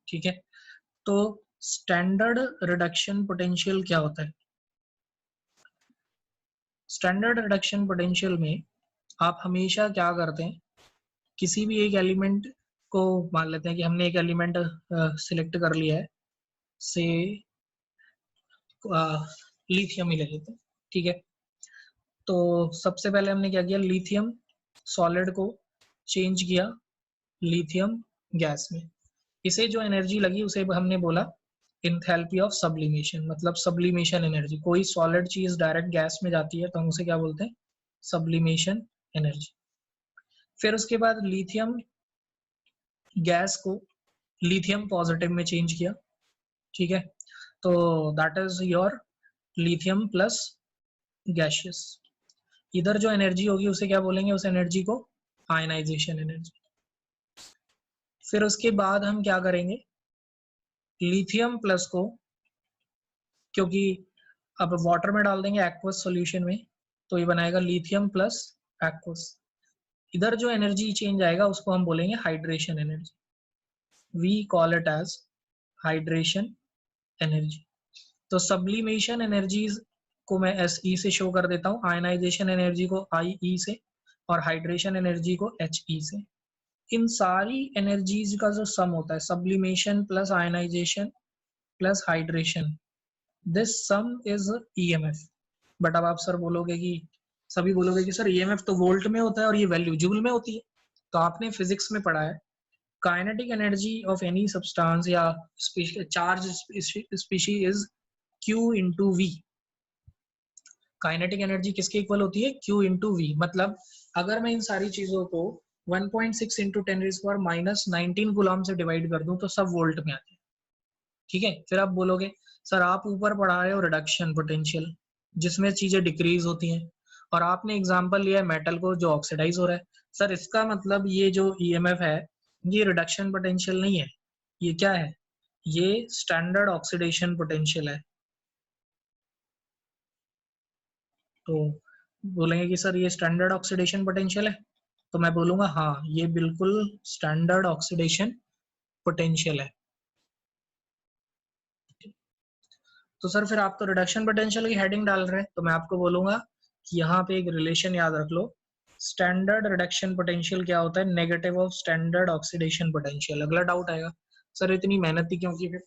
ठीक है, तो स्टैंडर्ड रिडक्शन पोटेंशियल क्या होता है? स्टैंडर्ड रिडक्शन पोटेंशियल में आप हमेशा क्या करते हैं, किसी भी एक एलिमेंट को मान लेते हैं कि हमने एक एलिमेंट सिलेक्ट कर लिया है, से लिथियम ही ले लेते हैं, ठीक है। तो सबसे पहले हमने क्या किया, लिथियम सॉलिड को चेंज किया लिथियम गैस में। इसे जो एनर्जी लगी उसे हमने बोला इंथैल्पी ऑफ सब्लिमेशन, मतलब सब्लिमेशन एनर्जी। कोई सॉलिड चीज डायरेक्ट गैस में जाती है तो हम उसे क्या बोलते हैं, सब्लिमेशन एनर्जी। फिर उसके बाद लिथियम गैस को लिथियम पॉजिटिव में चेंज किया, ठीक है। तो that is your lithium plus gaseous. इधर जो एनर्जी होगी उसे क्या बोलेंगे, उस एनर्जी को आयनाइजेशन एनर्जी। फिर उसके बाद हम क्या करेंगे, लिथियम प्लस को, क्योंकि अब वाटर में डाल देंगे एक्वस सॉल्यूशन में, तो ये बनाएगा लिथियम प्लस एक्वस। इधर जो एनर्जी चेंज आएगा उसको हम बोलेंगे hydration energy, we call it as hydration energy. तो सब्लिमेशन एनर्जीज को मैं SE से शो कर देता हूँ, आयनाइजेशन एनर्जी को IE से, और हाइड्रेशन एनर्जी को HE से। इन सारी एनर्जीज का जो सम होता है, sublimation plus ionisation plus hydration, this sum is EMF। But अब आप सर बोलोगे कि, सभी बोलोगे कि सर EMF तो वोल्ट में होता है और ये वैल्यू जूल में होती है। तो आपने फिजिक्स में पढ़ा है, kinetic energy of any substance या charge species is Q into V। Kinetic energy किसके इक्वल होती है, Q इंटू V। मतलब अगर मैं इन सारी चीजों को 1.6 इंटू 10⁻⁻19 कूलम से डिवाइड कर दूं तो सब वोल्ट में आते हैं, ठीक है। फिर आप बोलोगे सर आप ऊपर पढ़ा रहे हो रिडक्शन पोटेंशियल जिसमें चीजें डिक्रीज होती हैं, और आपने एग्जांपल लिया है मेटल को जो ऑक्सीडाइज हो रहा है। सर इसका मतलब ये जो EMF है ये रिडक्शन पोटेंशियल नहीं है, ये क्या है, ये स्टैंडर्ड ऑक्सीडेशन पोटेंशियल है। तो बोलेंगे कि सर ये स्टैंडर्ड ऑक्सीडेशन पोटेंशियल है, तो मैं बोलूंगा हाँ ये बिल्कुल स्टैंडर्ड ऑक्सीडेशन पोटेंशियल है। तो सर फिर आप तो रिडक्शन पोटेंशियल की हेडिंग डाल रहे हैं, तो मैं आपको बोलूंगा कि यहाँ पे एक रिलेशन याद रख लो, स्टैंडर्ड रिडक्शन पोटेंशियल क्या होता है, negative of standard oxidation potential. अगला डाउट आएगा सर इतनी मेहनत ही क्यों की, फिर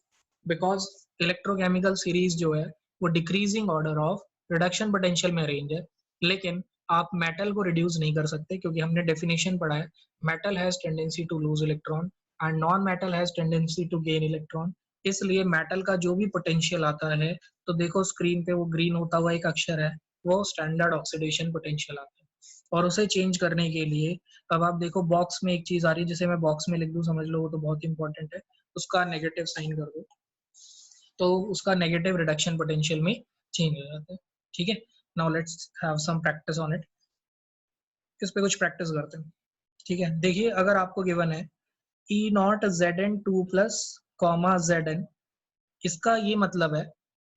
बिकॉज इलेक्ट्रोकेमिकल सीरीज जो है वो decreasing order of reduction potential में अरेंज है, लेकिन आप मेटल को रिड्यूस नहीं कर सकते क्योंकि हमने डेफिनेशन पढ़ा है, metal has tendency to lose electron and non metal has tendency to gain electron. इसलिए मेटल का जो भी पोटेंशियल आता है, तो देखो स्क्रीन पे वो ग्रीन होता हुआ एक अक्षर है, वो स्टैंडर्ड ऑक्सीडेशन पोटेंशियल आता है। और उसे चेंज करने के लिए अब आप देखो बॉक्स में एक चीज आ रही है, जिसे मैं बॉक्स में लिख दूं, समझ लो वो तो बहुत इंपॉर्टेंट है, उसका नेगेटिव साइन कर दो, तो उसका नेगेटिव रिडक्शन पोटेंशियल में चेंज हो जाता है, ठीक है। Now let's have some practice on it. इस पे कुछ प्रैक्टिस करते हैं, ठीक है। देखिए अगर आपको गिवन है E0 Zn 2 plus comma Zn, इसका ये मतलब है,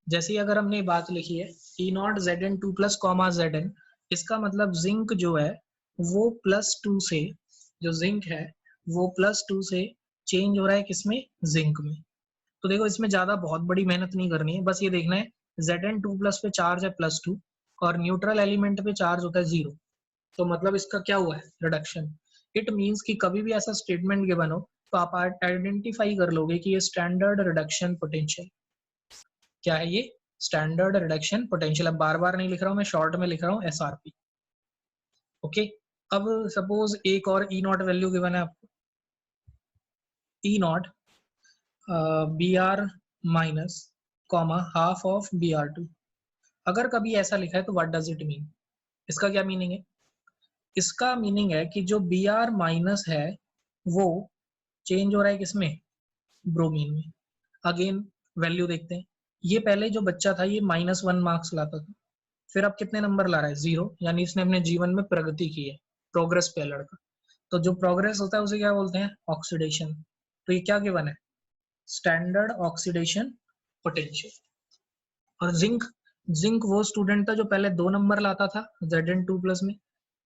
जैसे ही अगर हमने बात लिखी है E0 Zn 2 plus comma Zn, इसका मतलब जिंक जो है वो +2 से, जो जिंक है वो +2 से चेंज हो रहा है किसमें, जिंक में। तो देखो इसमें ज्यादा बहुत बड़ी मेहनत नहीं करनी है, बस ये देखना है Zn 2 प्लस पे चार्ज है +2 और न्यूट्रल एलिमेंट पे चार्ज होता है 0, तो मतलब इसका क्या हुआ है, रिडक्शन। इट मींस कि कभी भी ऐसा स्टेटमेंट गिवन हो तो आप आइडेंटिफाई कर लोगे कि ये स्टैंडर्ड रिडक्शन पोटेंशियल क्या है, ये स्टैंडर्ड रिडक्शन पोटेंशियल। अब बार बार नहीं लिख रहा हूं मैं, शॉर्ट में लिख रहा हूँ SRP, ओके। अब सपोज एक और E0 वैल्यू गिवन है आपको, E0 Br minus comma half of Br2। अगर कभी ऐसा लिखा है तो व्हाट डज इट मीन, इसका क्या मीनिंग है, इसका मीनिंग है कि जो Br माइनस है वो चेंज हो रहा है किसमें, ब्रोमीन में। अगेन वैल्यू देखते हैं, ये पहले जो बच्चा था ये -1 मार्क्स लाता था, फिर अब कितने नंबर ला रहा है, 0, यानी इसने अपने जीवन में प्रगति की है, प्रोग्रेस पे लड़का। तो जो प्रोग्रेस होता है उसे क्या बोलते हैं, ऑक्सीडेशन। तो ये क्या गिवन है, स्टैंडर्ड ऑक्सीडेशन पोटेंशियल। और जिंक, जिंक वो स्टूडेंट था जो पहले 2 नंबर लाता था Zn 2 प्लस में,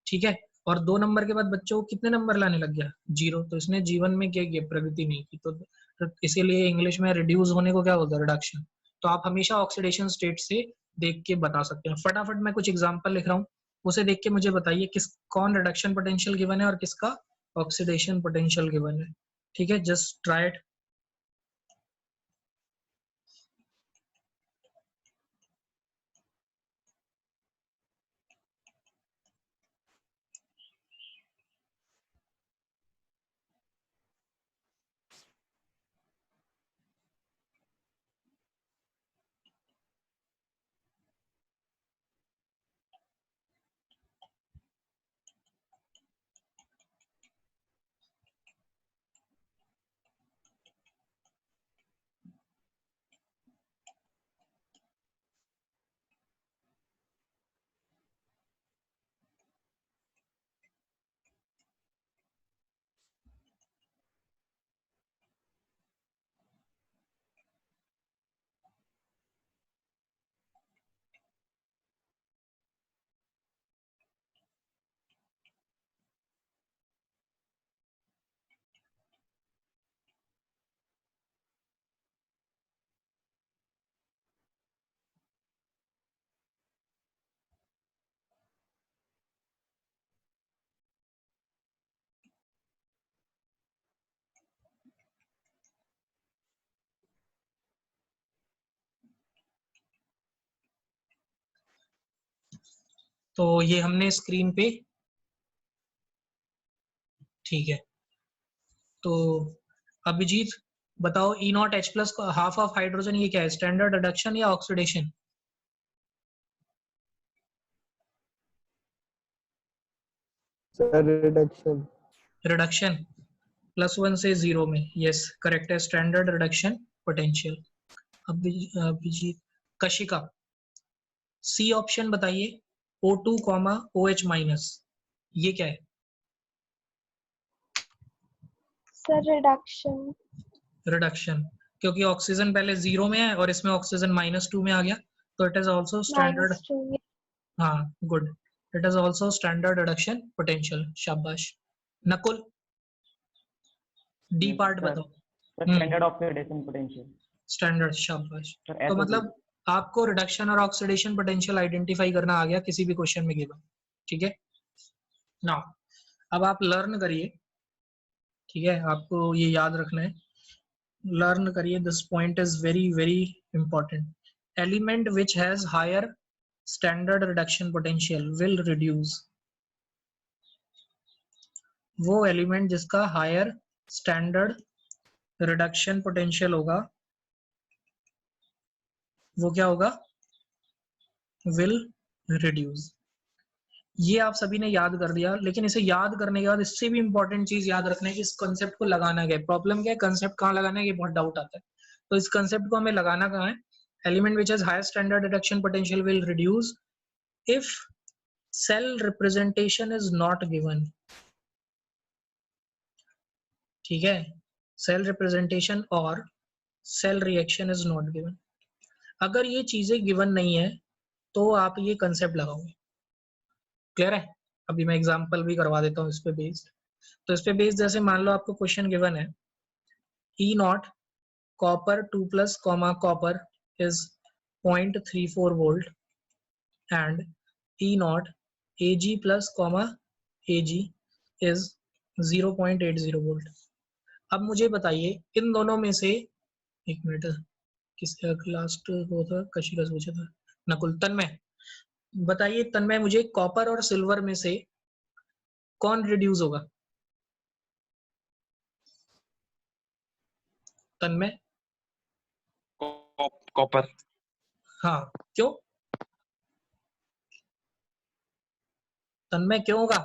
ठीक है, और 2 नंबर के बाद बच्चों को कितने नंबर लाने लग गया, 0। तो इसने जीवन में क्या किया, प्रगति नहीं की। तो तो इसीलिए इंग्लिश में रिड्यूस होने को क्या बोलते हैं, रिडक्शन। तो आप हमेशा ऑक्सीडेशन स्टेट से देख के बता सकते हैं। फटाफट मैं कुछ एग्जांपल लिख रहा हूँ, उसे देख के मुझे बताइए किस कौन रिडक्शन पोटेंशियल गिवन है और किसका ऑक्सीडेशन पोटेंशियल गिवन है। ठीक है, जस्ट ट्राई इट। तो ये हमने स्क्रीन पे, ठीक है। तो अभिजीत बताओ, E not H plus half of hydrogen, ये क्या है, स्टैंडर्ड रिडक्शन या ऑक्सीडेशन? रिडक्शन। रिडक्शन, +1 से 0 में, यस करेक्ट है, standard reduction potential. Abhijeet, Kashika, C option बताइए, O2, OH माइनस, ये क्या है? Sir reduction. रिडक्शन, क्योंकि ऑक्सीजन पहले 0 में है और इसमें ऑक्सीजन -2 में आ गया, तो इट इज आल्सो स्टैंडर्ड। -2। हाँ good, it is also standard reduction potential. शाबाश। नकुल, डी पार्ट बताओ। Standard oxidation potential. स्टैंडर्ड, शाबाश। तो SO2। मतलब आपको रिडक्शन और ऑक्सीडेशन पोटेंशियल आइडेंटिफाई करना आ गया किसी भी क्वेश्चन में गिवन, ठीक है। नाउ अब आप लर्न करिए, ठीक है, आपको ये याद रखना है, लर्न करिए, this point is very very important. Element which has higher standard reduction potential will reduce, वो एलिमेंट जिसका हायर स्टैंडर्ड रिडक्शन पोटेंशियल होगा वो क्या होगा, विल रिड्यूस। ये आप सभी ने याद कर दिया, लेकिन इसे याद करने के बाद इससे भी इंपॉर्टेंट चीज याद रखना है कि इस कंसेप्ट को लगाना क्या है। प्रॉब्लम क्या है, कंसेप्ट कहाँ लगाना है, ये बहुत डाउट आता है। तो इस कंसेप्ट को हमें लगाना कहाँ है, element which has higher standard reduction potential will reduce if cell representation is not given, ठीक है, सेल रिप्रेजेंटेशन और cell reaction is not given. अगर ये चीजें गिवन नहीं है तो आप ये कंसेप्ट लगाओगे, क्लियर है। अभी मैं एग्जांपल भी करवा देता हूँ इस पे बेस्ड। तो इस पे बेस्ड जैसे मान लो आपको क्वेश्चन गिवन है, E not copper 2+ copper is 0.34 volt and E not Ag plus Ag is 0.80 volt. अब मुझे बताइए इन दोनों में से, एक मिनट, किस लास्ट वो था, कशिका से पूछा था, नकुल, तन्मय बताइए, तन्मय मुझे कॉपर और सिल्वर में से कौन रिड्यूस होगा? तन्मय, कॉपर। हाँ, क्यों तन्मय, क्यों होगा?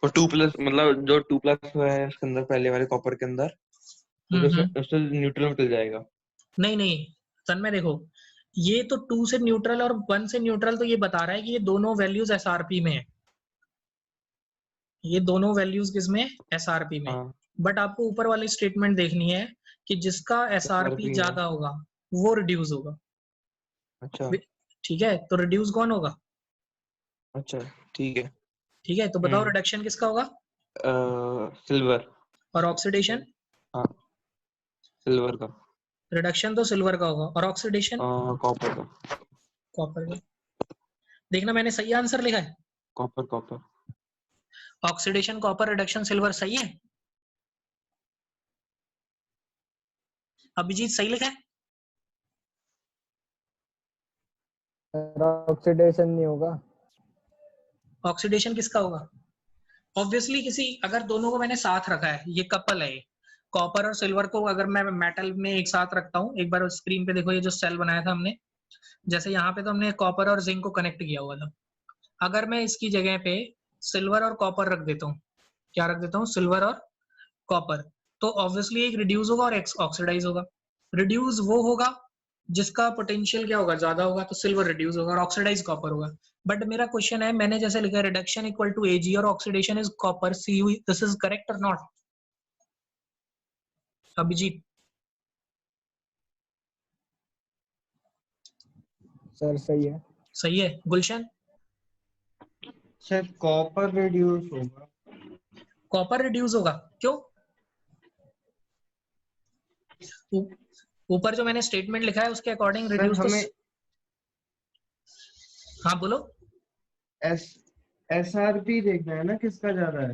और 2+ मतलब जो 2+ है इसके अंदर, पहले वाले कॉपर के अंदर, तो उससे न्यूट्रल में चल जाएगा। नहीं नहीं तन्मय देखो, ये तो 2 से न्यूट्रल और 1 से न्यूट्रल तो ये बता रहा है कि ये दोनों वैल्यूज एसआरपी में है, ये दोनों वैल्यूज किसमें, एसआरपी में। हाँ। बट आपको ऊपर वाली स्टेटमेंट देखनी है कि जिसका एसआरपी SRP ज्यादा होगा वो रिड्यूस होगा। अच्छा ठीक है, तो रिड्यूस कौन होगा? अच्छा, ठीक है। ठीक है, तो बताओ रिडक्शन किसका होगा सिल्वर। और ऑक्सीडेशन? हाँ सिल्वर का, रिडक्शन तो सिल्वर का होगा, और ऑक्सीडेशन कॉपर का, कॉपर का। देखना मैंने सही आंसर लिखा है। Copper copper. Oxidation copper, reduction silver, सही है। अभिजीत सही लिखा है? ऑक्सीडेशन नहीं होगा। ऑक्सीडेशन किसका होगा? ऑब्वियसली किसी, अगर दोनों को मैंने साथ रखा है, ये कपल है, कॉपर और सिल्वर को अगर मैं मेटल में एक साथ रखता हूँ, एक बार स्क्रीन पे देखो, ये जो सेल बनाया था हमने, जैसे यहाँ पे तो हमने कॉपर और जिंक को कनेक्ट किया हुआ था। अगर मैं इसकी जगह पे सिल्वर और कॉपर रख देता हूँ, क्या रख देता हूँ, सिल्वर और कॉपर, तो ऑब्वियसली एक रिड्यूस होगा और एक ऑक्सीडाइज होगा। रिड्यूस वो होगा जिसका पोटेंशियल क्या होगा, ज्यादा होगा, तो सिल्वर रिड्यूस होगा, और ऑक्सीडाइज कॉपर होगा। बट मेरा क्वेश्चन है, मैंने जैसे लिखा है रिडक्शन इक्वल टू एजी और oxidation is copper C, this is correct और नॉट? अभिजीत सर सही है। सही है। गुलशन सर कॉपर रिड्यूस होगा। कॉपर रिड्यूस होगा, क्यों? ऊपर जो मैंने स्टेटमेंट लिखा है उसके अकॉर्डिंग सर रिड्यूस तो हमें हाँ बोलो। एसआरपी देखना है ना, किसका ज्यादा है।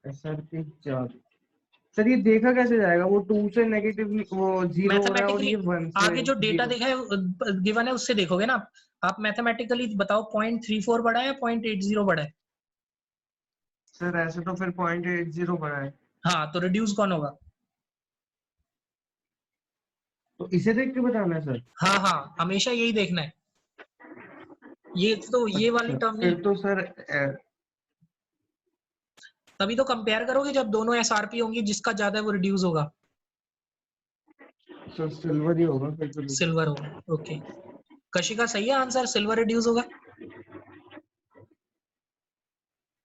एसआरपी ज्यादा। सर ये देखा कैसे जाएगा, वो 2 से नेगेटिव वो 0 हो रहा है और मैथमेटिकली ये 1 से आगे जो डेटा 0। देखा है गिवन है उससे देखोगे ना आप मैथमेटिकली बताओ 0.34 बढ़ा है या 0.80 बढ़ा है? सर ऐसे तो फिर 0.80 बड़ा है, हाँ, तो रिड्यूस कौन होगा? तो इसे देख के बताना है सर। हाँ हाँ, हमेशा यही देखना है, ये तो ये वाली अच्छा टर्म नहीं। फिर तो सर तभी तो कंपेयर करोगे जब दोनों एसआरपी होंगी, जिसका ज्यादा है वो रिड्यूस होगा, सर सिल्वर ही होगा फिर तो। सिल्वर होगा। ओके, कशिका सही है आंसर, सिल्वर रिड्यूस होगा।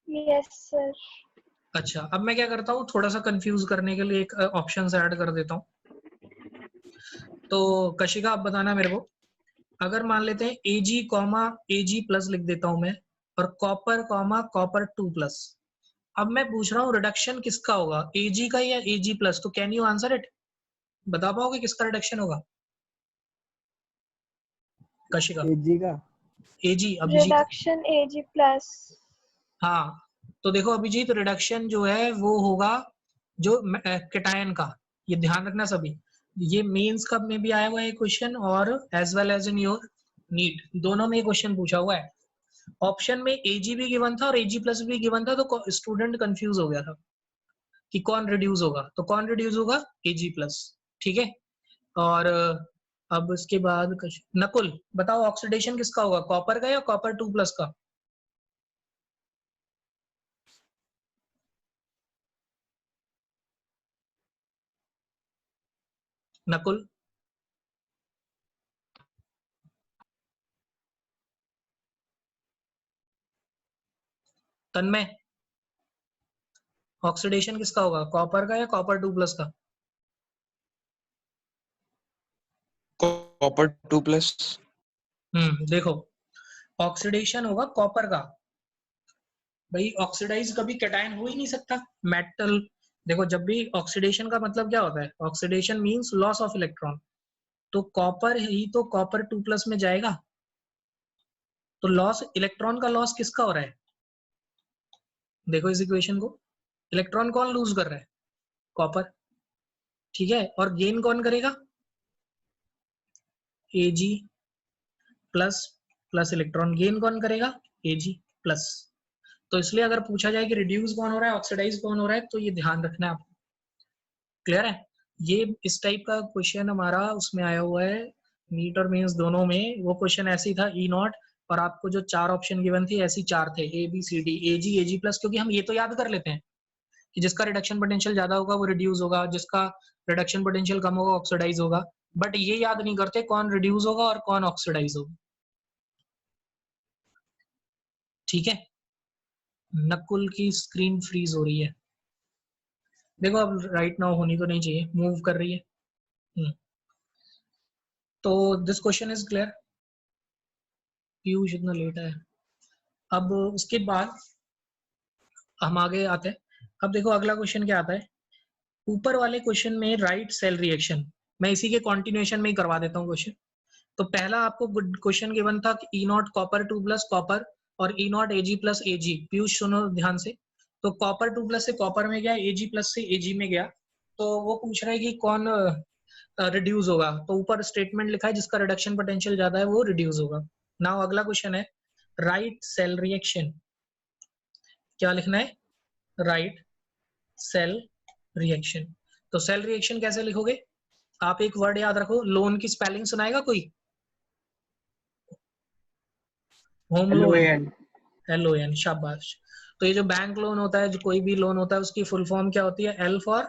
Yes sir. अच्छा, अब मैं क्या करता हूँ, थोड़ा सा कंफ्यूज करने के लिए एक ऑप्शन ऐड कर देता हूँ। तो कशिका आप बताना मेरे को, अगर मान लेते हैं Ag कॉमा Ag प्लस लिख देता हूं मैं, और कॉपर कॉमा कॉपर 2 प्लस। अब मैं पूछ रहा हूँ रिडक्शन किसका होगा, Ag का या Ag प्लस? तो कैन यू आंसर इट? बता पाओगे किसका रिडक्शन होगा? कशिका। एजी का। Ag, Abhijit. Reduction Ag plus. हाँ, तो देखो अभिजीत, रिडक्शन जो है वो होगा जो केटायन का, ये ध्यान रखना सभी, ये मेंस कब में भी आया हुआ है क्वेश्चन, और as well as in your NEET, दोनों में क्वेश्चन पूछा हुआ है। ऑप्शन में Ag भी गिवन था और Ag प्लस भी गिवन था, तो स्टूडेंट कंफ्यूज हो गया था कि कौन रिड्यूस होगा, तो कौन रिड्यूस होगा, Ag प्लस। ठीक है, और अब इसके बाद नकुल बताओ, ऑक्सीडेशन किसका होगा, कॉपर का या कॉपर 2 प्लस का? नकुल, तन्मय, ऑक्सीडेशन किसका होगा, कॉपर का या कॉपर 2 प्लस का? कॉपर 2+। देखो, ऑक्सीडेशन होगा कॉपर का। भाई ऑक्सीडाइज कभी कैटायन हो ही नहीं सकता मेटल। देखो, जब भी ऑक्सीडेशन का मतलब क्या होता है, oxidation means loss of electron, तो कॉपर ही तो कॉपर 2 प्लस में जाएगा, तो लॉस, इलेक्ट्रॉन का लॉस किसका हो रहा है? देखो इस इक्वेशन को, इलेक्ट्रॉन कौन लूज कर रहा है, कॉपर। ठीक है, और गेन कौन करेगा, Ag plus, plus electron gain कौन करेगा, Ag प्लस। तो इसलिए अगर पूछा जाए कि रिड्यूस कौन हो रहा है, ऑक्सीडाइज कौन हो रहा है, तो ये ध्यान रखना है आपको। क्लियर है? ये इस टाइप का क्वेश्चन हमारा उसमें आया हुआ है नीट और मेंस दोनों में। वो क्वेश्चन ऐसी था E0, और आपको जो 4 ऑप्शन गिवन थी ऐसी 4 थे, A B C D, Ag plus, क्योंकि हम ये तो याद कर लेते हैं कि जिसका रिडक्शन पोटेंशियल ज्यादा होगा वो रिड्यूस होगा, जिसका रिडक्शन पोटेंशियल कम होगा ऑक्सीडाइज होगा। बट ये याद नहीं करते कौन रिड्यूस होगा और कौन ऑक्सीडाइज होगा। ठीक है, नकुल की स्क्रीन फ्रीज हो रही है, देखो अब राइट नाउ होनी तो नहीं चाहिए, मूव कर रही है। तो this question is clear. Piyush इतना लेट है। अब उसके बाद हम आगे आते हैं, अब देखो अगला क्वेश्चन क्या आता है। ऊपर वाले क्वेश्चन में राइट सेल रिएक्शन, मैं इसी के कॉन्टिन्यूएशन में ही करवा देता हूँ क्वेश्चन। तो पहला आपको क्वेश्चन गिवन था कि ई नॉट कॉपर 2 प्लस कॉपर और ई नॉट एजी प्लस एजी। पीयूष सुनो ध्यान से। तो कॉपर 2 प्लस से कॉपर में गया, एजी प्लस से एजी में गया, तो वो पूछ रहा है कि कौन रिड्यूस होगा। तो ऊपर स्टेटमेंट लिखा है जिसका रिडक्शन पोटेंशियल ज्यादा है वो रिड्यूस होगा। नाउ अगला क्वेश्चन है राइट सेल रिएक्शन। क्या लिखना है? Write cell reaction. तो सेल रिएक्शन कैसे लिखोगे? आप एक वर्ड याद रखो, लोन की स्पेलिंग सुनाएगा कोई? होम लोन, LON, शाबाश। तो ये जो बैंक लोन होता है, जो कोई भी लोन होता है, उसकी फुल फॉर्म क्या होती है? L फॉर,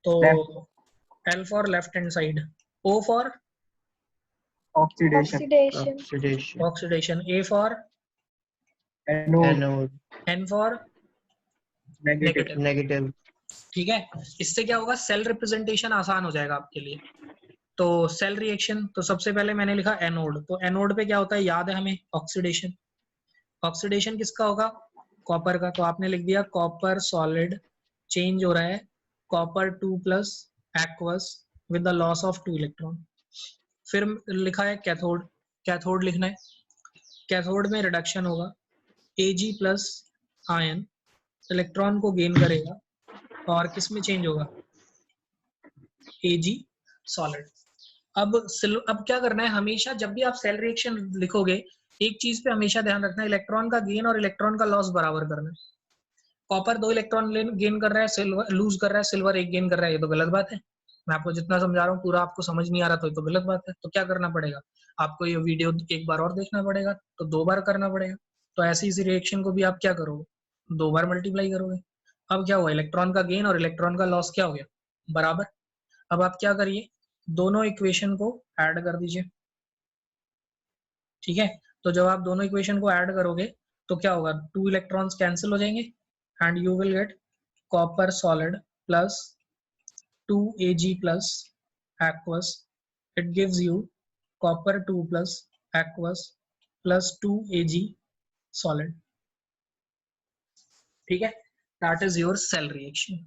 तो L for left hand side, O for Oxidation. Oxidation, A for anode, N for negative. ठीक है, इससे क्या होगा? सेल रिप्रेजेंटेशन आसान हो जाएगा आपके लिए। तो सेल रिएक्शन, तो सबसे पहले मैंने लिखा एनोड। तो एनोड पे क्या होता है याद है हमें? ऑक्सीडेशन। ऑक्सीडेशन किसका होगा? कॉपर का। तो आपने लिख दिया कॉपर सॉलिड चेंज हो रहा है copper 2 plus aqueous with the loss of 2 electron. फिर लिखा है कैथोड। कैथोड लिखना है। कैथोड में रिडक्शन होगा, Ag प्लस आयन इलेक्ट्रॉन को गेन करेगा और किस में चेंज होगा? Ag solid. अब क्या करना है, हमेशा जब भी आप सेल रिएक्शन लिखोगे एक चीज पे हमेशा ध्यान रखना है, इलेक्ट्रॉन का गेन और इलेक्ट्रॉन का लॉस बराबर करना है। कॉपर 2 इलेक्ट्रॉन गेन कर रहा है, सिल्वर लूज कर रहा है, सिल्वर 1 गेन कर रहा है, ये तो गलत बात है। मैं आपको जितना समझा रहा हूँ पूरा आपको समझ नहीं आ रहा तो ये तो गलत बात है। तो क्या करना पड़ेगा आपको? ये वीडियो एक बार और देखना पड़ेगा, तो 2 बार करना पड़ेगा। तो ऐसी इसी रिएक्शन को भी आप क्या करोगे? 2 बार मल्टीप्लाई करोगे। अब क्या हुआ? इलेक्ट्रॉन का गेन और इलेक्ट्रॉन का लॉस क्या हो गया? बराबर। अब आप क्या करिए, दोनों इक्वेशन को ऐड कर दीजिए। ठीक है, तो जब आप दोनों इक्वेशन को ऐड करोगे तो क्या होगा? 2 इलेक्ट्रॉन्स कैंसिल हो जाएंगे and you will get copper solid plus 2 Ag plus aqueous. It gives you copper 2 plus aqueous plus 2 Ag solid. ठीक है, that is your cell reaction.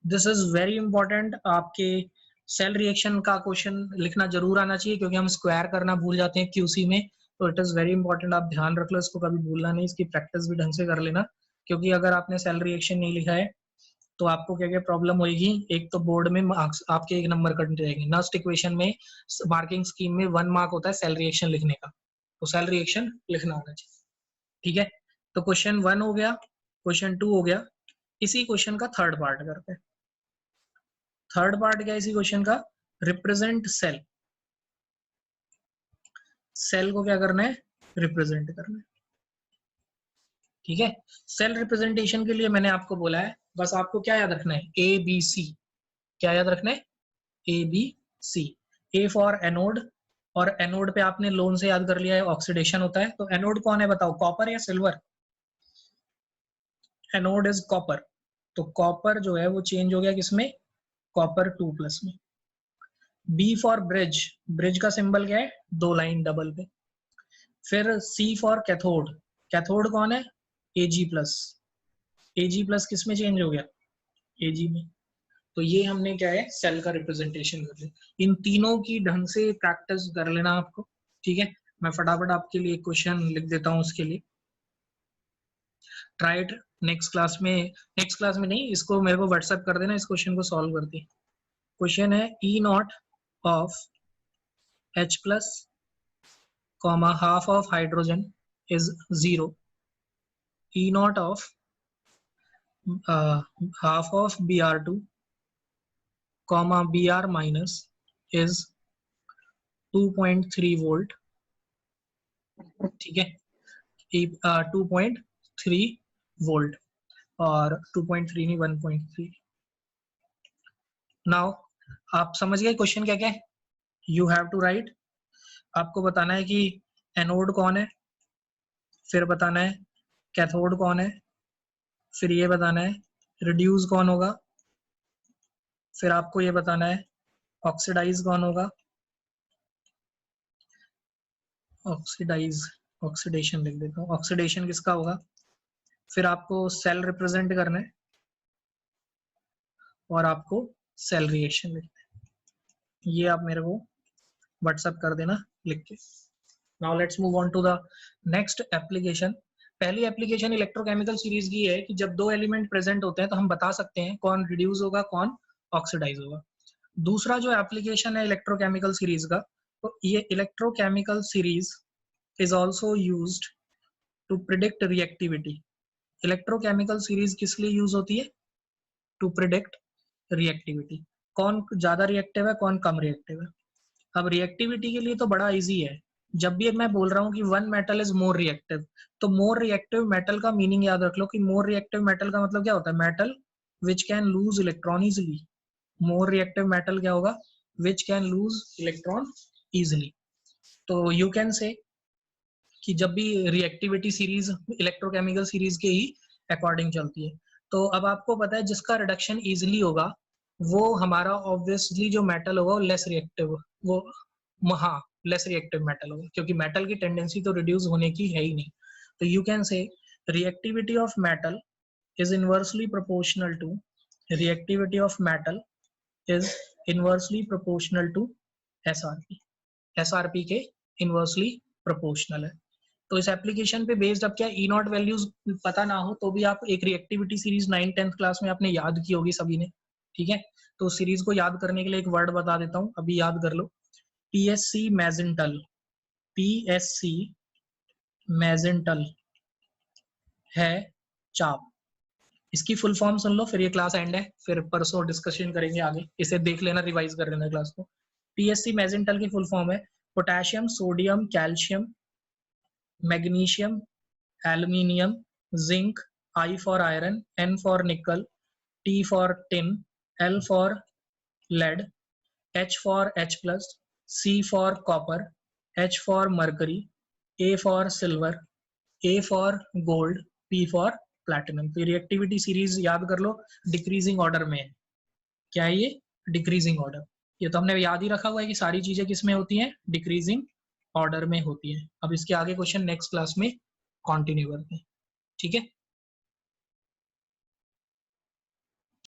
This is very important. आपके cell reaction का question लिखना जरूर आना चाहिए क्योंकि हम स्क्वायर करना भूल जाते हैं QC में। तो इट इज वेरी इंपॉर्टेंट, आप ध्यान रख लो इसको, कभी भूलना नहीं। इसकी प्रैक्टिस भी ढंग से कर लेना, क्योंकि अगर आपने सेल रिएक्शन नहीं लिखा है तो आपको क्या क्या प्रॉब्लम होगी। एक तो बोर्ड में मार्क्स आपके 1 नंबर कट जाएंगे। नेक्स्ट इक्वेशन में मार्किंग स्कीम में 1 मार्क होता है सेल रिएक्शन लिखने का, तो सेल रिएक्शन लिखना आना चाहिए। ठीक है, तो क्वेश्चन 1 हो गया, क्वेश्चन 2 हो गया। इसी क्वेश्चन का थर्ड पार्ट करते हैं। थर्ड पार्ट क्या है इसी क्वेश्चन का? Represent cell. सेल को क्या करना है? रिप्रेजेंट करना है। ठीक है, सेल रिप्रेजेंटेशन के लिए मैंने आपको बोला है, बस आपको क्या याद रखना है? ABC। क्या याद रखना है? ABC। A फॉर एनोड, और एनोड पे आपने लोन से याद कर लिया है ऑक्सीडेशन होता है। तो एनोड कौन है बताओ, कॉपर या सिल्वर? Anode is copper. तो कॉपर जो है वो चेंज हो गया किसमें? कॉपर 2 प्लस में। B फॉर ब्रिज, ब्रिज का सिंबल क्या है? 2 लाइन डबल पे। फिर C फॉर कैथोड, कैथोड कौन है? Ag plus. Ag प्लस किस में चेंज हो गया? Ag में। तो ये हमने क्या है? सेल का रिप्रेजेंटेशन कर लिया। इन तीनों की ढंग से प्रैक्टिस कर लेना आपको। ठीक है, मैं फटाफट आपके लिए क्वेश्चन लिख देता हूँ उसके लिए। ट्राई इट नेक्स्ट क्लास में नहीं, इसको मेरे को व्हाट्सएप कर देना, इस क्वेश्चन को सॉल्व करते हैं। क्वेश्चन है E not of H plus comma half of hydrogen is 0, E not of half of Br2 comma Br minus is 2.3 volt. ठीक है, 2.3 वोल्ट और 2.3 नहीं 1.3। नाउ आप समझ गए क्वेश्चन क्या क्या है? You have to write. आपको बताना है कि एनोड कौन है, फिर बताना है कैथोड कौन है, फिर ये बताना है रिड्यूस कौन होगा, फिर आपको ये बताना है ऑक्सीडाइज कौन होगा, ऑक्सीडाइज ऑक्सीडेशन लिख देता हूँ, ऑक्सीडेशन किसका होगा, फिर आपको सेल रिप्रेजेंट करना है और आपको सेल रिएक्शन लिखना है। ये आप मेरे को व्हाट्सएप कर देना लिख के। Now let's move on to the next application. पहली एप्लीकेशन इलेक्ट्रोकेमिकल सीरीज की है कि जब दो एलिमेंट प्रेजेंट होते हैं तो हम बता सकते हैं कौन रिड्यूस होगा कौन ऑक्सीडाइज होगा। दूसरा जो एप्लीकेशन है इलेक्ट्रोकेमिकल सीरीज का, तो ये electrochemical series is also used to predict reactivity. Electrochemical series किस लिए यूज होती है? टू प्रिडिक्ट रिएक्टिविटी, कौन ज्यादा रिएक्टिव है कौन कम रिएक्टिव है। अब रिएक्टिविटी के लिए तो बड़ा इजी है, जब भी मैं बोल रहा हूँ कि one metal is more reactive, तो मोर रिएक्टिव मेटल का मीनिंग याद रख लो कि मोर रिएक्टिव मेटल का मतलब क्या होता है? Metal which can lose electron easily. More reactive metal क्या होगा? Which can lose electron easily. तो यू कैन से कि जब भी रिएक्टिविटी सीरीज इलेक्ट्रोकेमिकल सीरीज के ही अकॉर्डिंग चलती है। तो अब आपको पता है जिसका रिडक्शन इजिली होगा वो हमारा ऑब्वियसली जो मेटल होगा वो लेस रिएक्टिव, वो हाँ लेस रिएक्टिव मेटल होगा, क्योंकि मेटल की टेंडेंसी तो रिड्यूस होने की है ही नहीं। तो you can say reactivity of metal is inversely proportional to reactivity of metal is inversely proportional to SRP. SRP के इनवर्सली प्रोपोर्शनल है। तो इस एप्लीकेशन पे बेस्ड अब क्या ई नॉट वैल्यूज पता ना हो तो भी आप एक रिएक्टिविटी सीरीज 9th-10th क्लास में आपने याद की होगी सभी ने, ठीक है। तो सीरीज को याद करने के लिए एक वर्ड बता देता हूँ, अभी याद कर लो। पीएससी मैजेंटल, पीएससी मैजेंटल है चाप। इसकी फुल फॉर्म सुन लो, फिर ये क्लास एंड है, फिर परसों डिस्कशन करेंगे आगे, इसे देख लेना, रिवाइज कर लेना क्लास को। पीएससी मैजेंटल की फुल फॉर्म है potassium, sodium, calcium, magnesium, aluminium, zinc, I for iron, N for nickel, T for tin, L for lead, H for H plus, C for copper, H for mercury, A for silver, A for gold, P for platinum। तो reactivity series याद कर लो, decreasing order में है। क्या है ये? Decreasing order. ये तो हमने याद ही रखा हुआ है कि सारी चीजें किस में होती हैं? डिक्रीजिंग ऑर्डर में होती है। अब इसके आगे क्वेश्चन नेक्स्ट क्लास में कंटिन्यू करते हैं, ठीक है।